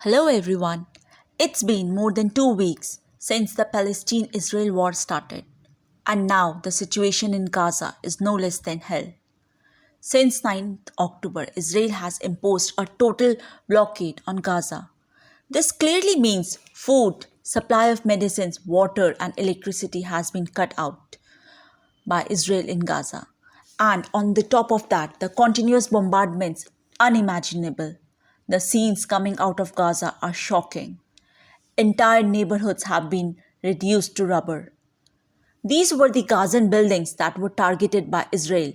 Hello everyone. It's been more than 2 weeks since the Palestine-Israel war started, and now the situation in Gaza is no less than hell. Since 9th October, Israel has imposed a total blockade on Gaza. This clearly means food, supply of medicines, water, and electricity has been cut out by Israel in Gaza. And on the top of that, the continuous bombardments unimaginable. The scenes coming out of Gaza are shocking. Entire neighborhoods have been reduced to rubble. These were the Gazan buildings that were targeted by Israel,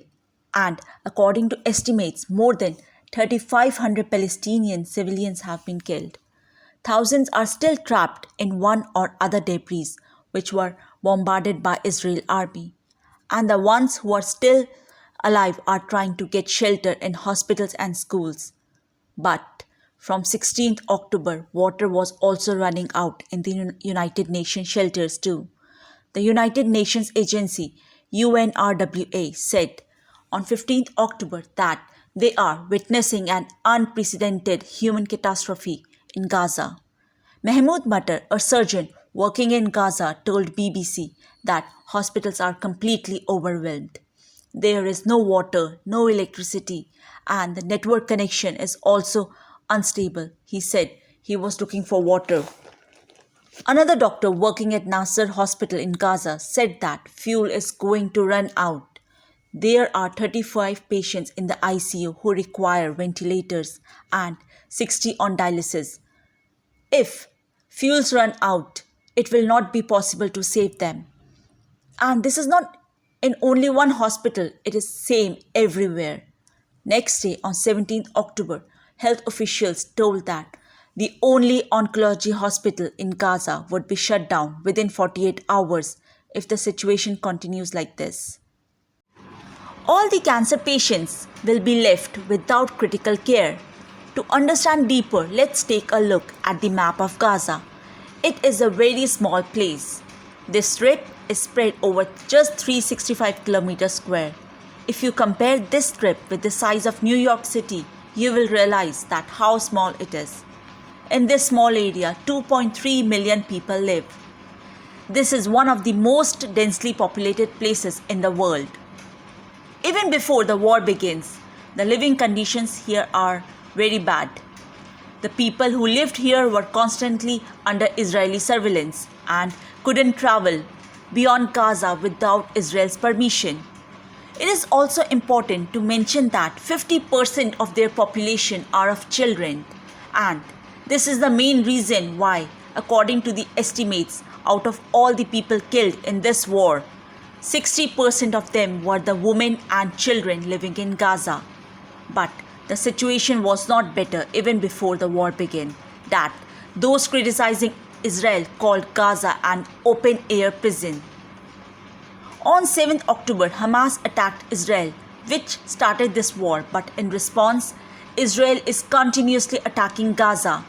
and according to estimates, more than 3,500 Palestinian civilians have been killed. Thousands are still trapped in one or other debris which were bombarded by Israel army, and the ones who are still alive are trying to get shelter in hospitals and schools. But from 16th October, water was also running out in the United Nations shelters too. The United Nations agency UNRWA said on 15th October that they are witnessing an unprecedented human catastrophe in Gaza. Mahmoud Matar, a surgeon working in Gaza, told BBC that hospitals are completely overwhelmed. There is no water, no electricity, and the network connection is also unstable. He said he was looking for water. Another doctor working at Nasser Hospital in Gaza said that fuel is going to run out. There are 35 patients in the ICU who require ventilators and 60 on dialysis. If fuels run out, it will not be possible to save them. And this is not in only one hospital, it is same everywhere. Next day, on 17th October, health officials told that the only oncology hospital in Gaza would be shut down within 48 hours if the situation continues like this. All the cancer patients will be left without critical care. To understand deeper, let's take a look at the map of Gaza. It is a very small place. This strip is spread over just 365 kilometers square. If you compare this strip with the size of New York City, you will realize that how small it is. In this small area, 2.3 million people live. This is one of the most densely populated places in the world. Even before the war begins, the living conditions here are very bad. The people who lived here were constantly under Israeli surveillance and couldn't travel beyond Gaza without Israel's permission. It is also important to mention that 50% of their population are of children, and this is the main reason why, according to the estimates, out of all the people killed in this war, 60% of them were the women and children living in Gaza. But the situation was not better even before the war began, that those criticizing Israel called Gaza an open-air prison. On 7th October, Hamas attacked Israel, which started this war, but in response, Israel is continuously attacking Gaza.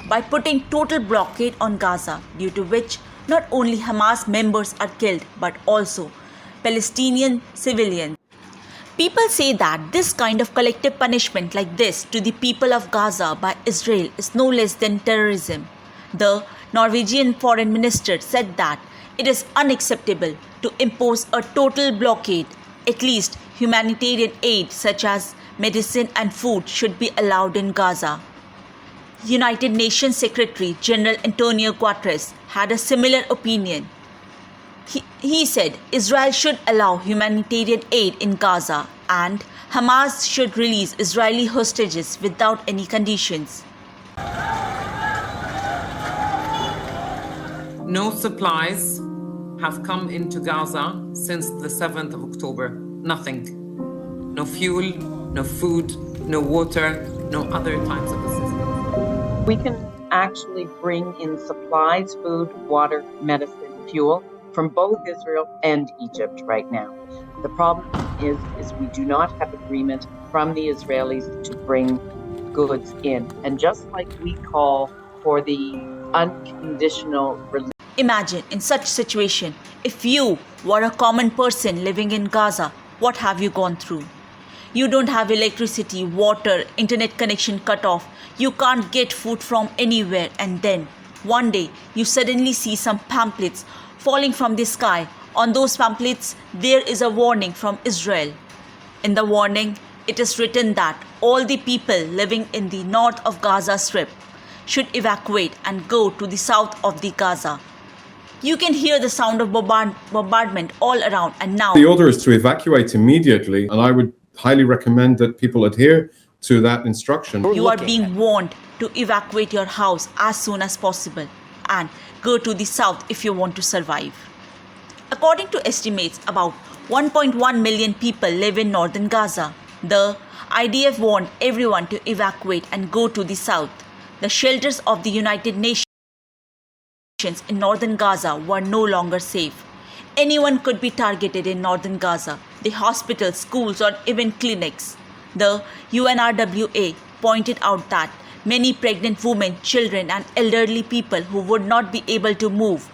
By putting total blockade on Gaza, due to which not only Hamas members are killed but also Palestinian civilians. People say that this kind of collective punishment like this to the people of Gaza by Israel is no less than terrorism. The Norwegian foreign minister said that it is unacceptable to impose a total blockade. At least humanitarian aid such as medicine and food should be allowed in Gaza. United Nations Secretary General Antonio Guterres had a similar opinion. He said Israel should allow humanitarian aid in Gaza and Hamas should release Israeli hostages without any conditions. No supplies have come into Gaza since the 7th of October. Nothing. No fuel, no food, no water, no other types of assistance. We can actually bring in supplies, food, water, medicine, fuel from both Israel and Egypt right now. The problem is we do not have agreement from the Israelis to bring goods in. And just like we call for the unconditional release. Imagine in such situation, if you were a common person living in Gaza, what have you gone through? You don't have electricity, water, internet connection cut off, you can't get food from anywhere, and then one day you suddenly see some pamphlets falling from the sky. On those pamphlets, there is a warning from Israel. In the warning, it is written that all the people living in the north of Gaza Strip should evacuate and go to the south of the Gaza. You can hear the sound of bombardment all around, and now the order is to evacuate immediately, and I would highly recommend that people adhere to that instruction. you are being warned to evacuate your house as soon as possible and go to the south if you want to survive. According to estimates, about 1.1 million people live in northern Gaza. The IDF warned everyone to evacuate and go to the south. The shelters of the United Nations in northern Gaza were no longer safe. Anyone could be targeted in northern Gaza, the hospitals, schools, or even clinics. The UNRWA pointed out that many pregnant women, children, and elderly people who would not be able to move.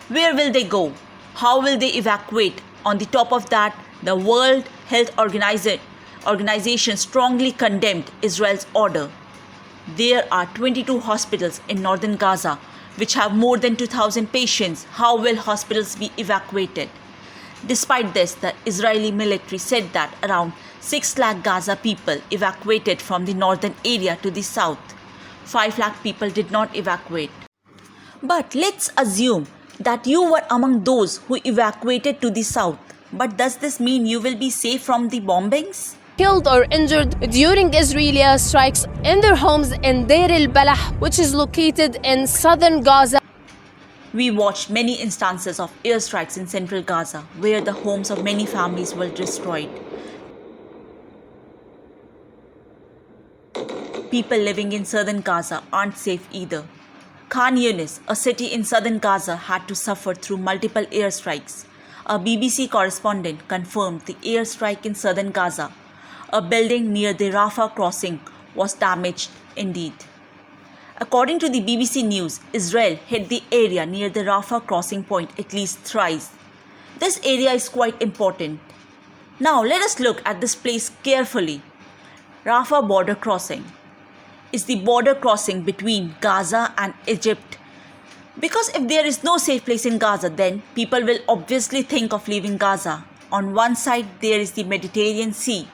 Where will they go? How will they evacuate? On the top of that, the World Health Organization strongly condemned Israel's order. There are 22 hospitals in northern Gaza which have more than 2,000 patients. How will hospitals be evacuated? Despite this, the Israeli military said that around 6 lakh Gaza people evacuated from the northern area to the south. 5 lakh people did not evacuate. But let's assume that you were among those who evacuated to the south. But does this mean you will be safe from the bombings? Killed or injured during Israeli strikes in their homes in Deir el-Balah, which is located in southern Gaza. We watched many instances of airstrikes in central Gaza, where the homes of many families were destroyed. People living in southern Gaza aren't safe either. Khan Yunis, a city in southern Gaza, had to suffer through multiple airstrikes. A BBC correspondent confirmed the airstrike in southern Gaza. A building near the Rafah crossing was damaged indeed. According to the BBC News, Israel hit the area near the Rafah crossing point at least thrice. This area is quite important. Now let us look at this place carefully. Rafah border crossing is the border crossing between Gaza and Egypt. Because if there is no safe place in Gaza, then people will obviously think of leaving Gaza. On one side there is the Mediterranean Sea,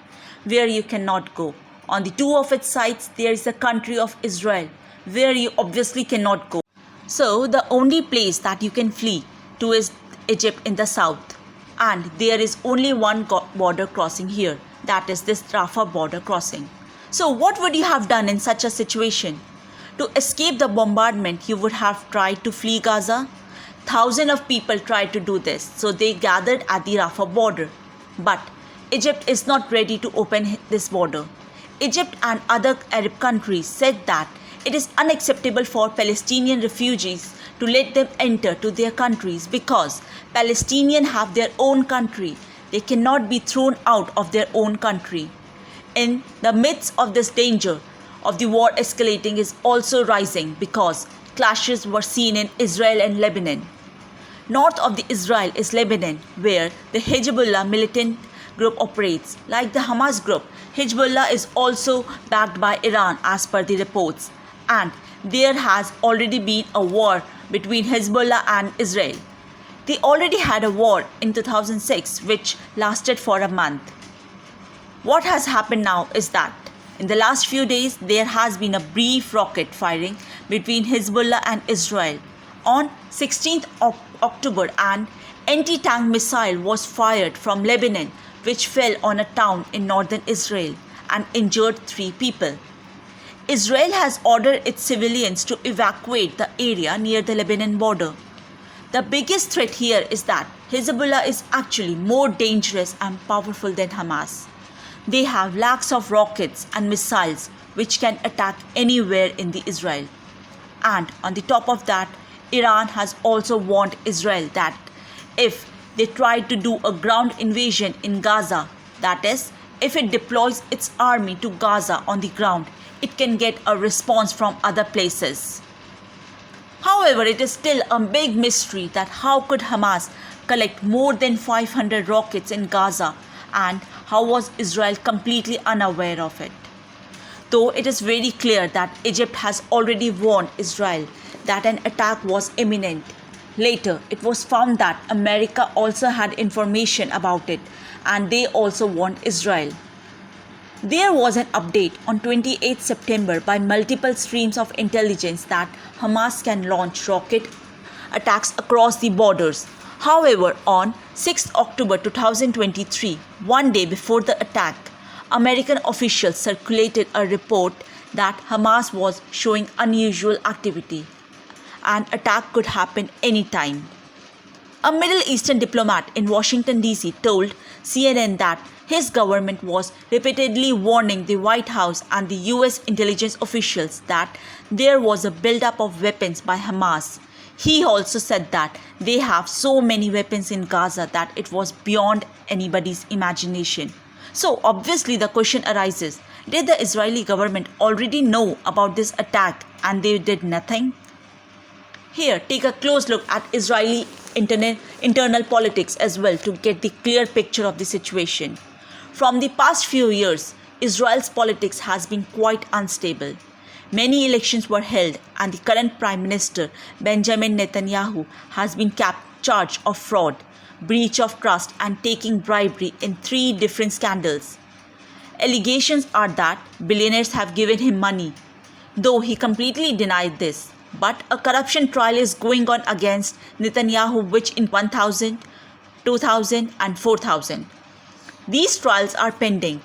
where you cannot go. On the two of its sides there is the country of Israel, where you obviously cannot go. So the only place that you can flee to is Egypt in the south. And there is only one border crossing here, that is this Rafah border crossing. So what would you have done in such a situation? To escape the bombardment, you would have tried to flee Gaza. Thousands of people tried to do this, so they gathered at the Rafah border. But Egypt is not ready to open this border. Egypt and other Arab countries said that it is unacceptable for Palestinian refugees to let them enter to their countries because Palestinians have their own country. They cannot be thrown out of their own country. In the midst of this danger of the war escalating is also rising because clashes were seen in Israel and Lebanon. North of the Israel is Lebanon, where the Hezbollah militant group operates. Like the Hamas group, Hezbollah is also backed by Iran as per the reports. And there has already been a war between Hezbollah and Israel. They already had a war in 2006 which lasted for a month. What has happened now is that in the last few days there has been a brief rocket firing between Hezbollah and Israel. On 16th of October, an anti-tank missile was fired from Lebanon which fell on a town in northern Israel and injured 3 people. Israel has ordered its civilians to evacuate the area near the Lebanon border. The biggest threat here is that Hezbollah is actually more dangerous and powerful than Hamas. They have lakhs of rockets and missiles which can attack anywhere in the Israel. And on the top of that, Iran has also warned Israel that if they try to do a ground invasion in Gaza, That is, if it deploys its army to Gaza on the ground, it can get a response from other places. However, it is still a big mystery that how could Hamas collect more than 500 rockets in Gaza, and how was Israel completely unaware of it? Though it is very clear that Egypt has already warned Israel that an attack was imminent. Later, it was found that America also had information about it, and they also warned Israel. There was an update on 28 September by multiple streams of intelligence that Hamas can launch rocket attacks across the borders. However, on 6 October 2023, one day before the attack, American officials circulated a report that Hamas was showing unusual activity. An attack could happen anytime. A Middle Eastern diplomat in Washington, D.C. told CNN that his government was repeatedly warning the White House and the US intelligence officials that there was a buildup of weapons by Hamas. He also said that they have so many weapons in Gaza that it was beyond anybody's imagination. So obviously the question arises, did the Israeli government already know about this attack and they did nothing? Here, take a close look at Israeli internal politics as well to get the clear picture of the situation. From the past few years, Israel's politics has been quite unstable. Many elections were held, and the current Prime Minister, Benjamin Netanyahu, has been charged of fraud, breach of trust, and taking bribery in 3 different scandals. Allegations are that billionaires have given him money, though he completely denied this. But a corruption trial is going on against Netanyahu, which in 1000, 2000, and 4000. These trials are pending.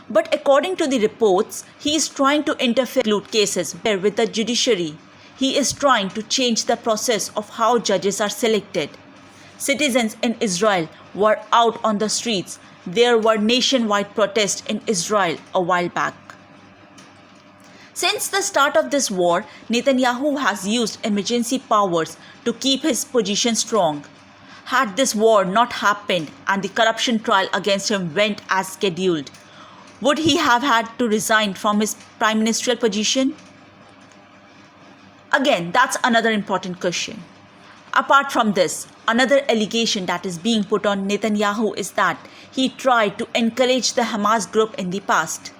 But according to the reports, he is trying to interfere in cases where with the judiciary. He is trying to change the process of how judges are selected. Citizens in Israel were out on the streets. There were nationwide protests in Israel a while back. Since the start of this war, Netanyahu has used emergency powers to keep his position strong. Had this war not happened and the corruption trial against him went as scheduled, would he have had to resign from his prime ministerial position? Again, that's another important question. Apart from this, another allegation that is being put on Netanyahu is that he tried to encourage the Hamas group in the past.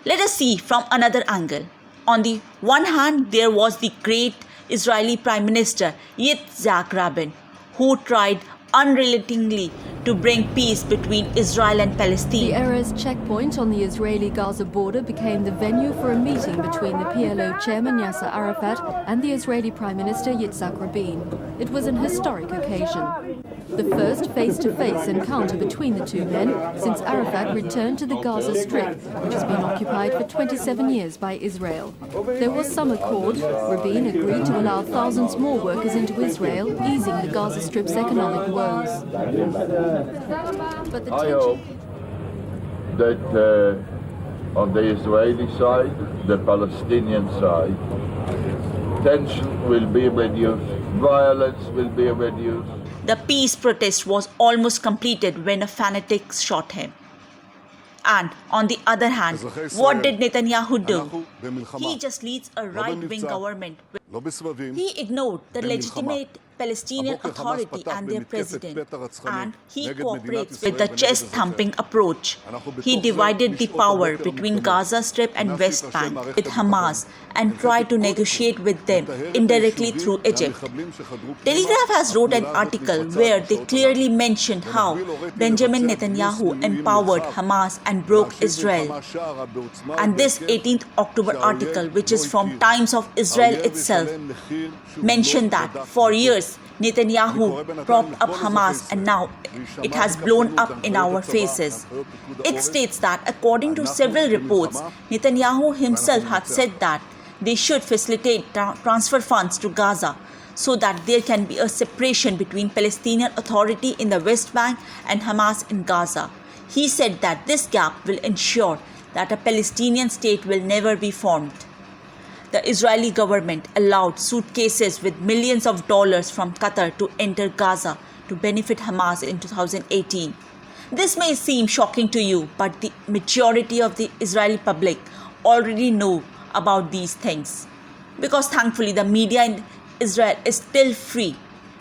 Let us see from another angle. On the one hand, there was the great Israeli Prime Minister Yitzhak Rabin, who tried unrelentingly to bring peace between Israel and Palestine. The Erez checkpoint on the Israeli-Gaza border became the venue for a meeting between the PLO chairman Yasser Arafat and the Israeli Prime Minister Yitzhak Rabin. It was an historic occasion. The first face-to-face encounter between the two men since Arafat returned to the Gaza Strip, which has been occupied for 27 years by Israel. There was some accord. Rabin agreed to allow thousands more workers into Israel, easing the Gaza Strip's economic woes. But the I hope that on the Israeli side, the Palestinian side, tension will be reduced, violence will be reduced. The peace protest was almost completed when a fanatic shot him. And on the other hand, what did Netanyahu do? He just leads a right-wing government. He ignored the legitimate Palestinian Authority and their president, and he cooperates with the chest-thumping approach. He divided the power between Gaza Strip and West Bank with Hamas and tried to negotiate with them indirectly through Egypt. Telegraph has wrote an article where they clearly mentioned how Benjamin Netanyahu empowered Hamas and broke Israel. And this 18th October article, which is from Times of Israel itself, mentioned that for years Netanyahu propped up Hamas and now it has blown up in our faces. It states that according to several reports, Netanyahu himself had said that they should facilitate transfer funds to Gaza so that there can be a separation between Palestinian Authority in the West Bank and Hamas in Gaza. He said that this gap will ensure that a Palestinian state will never be formed. The Israeli government allowed suitcases with millions of dollars from Qatar to enter Gaza to benefit Hamas in 2018. This may seem shocking to you, but the majority of the Israeli public already know about these things. Because thankfully the media in Israel is still free.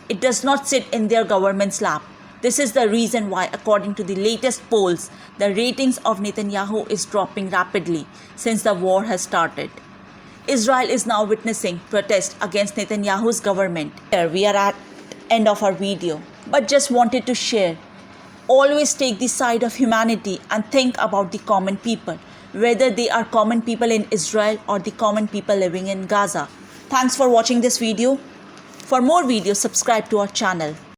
It does not sit in their government's lap. This is the reason why, according to the latest polls, the ratings of Netanyahu is dropping rapidly since the war has started. Israel is now witnessing protests against Netanyahu's government. Here we are at end of our video, but just wanted to share. Always take the side of humanity and think about the common people, whether they are common people in Israel or the common people living in Gaza. Thanks for watching this video. For more videos, subscribe to our channel.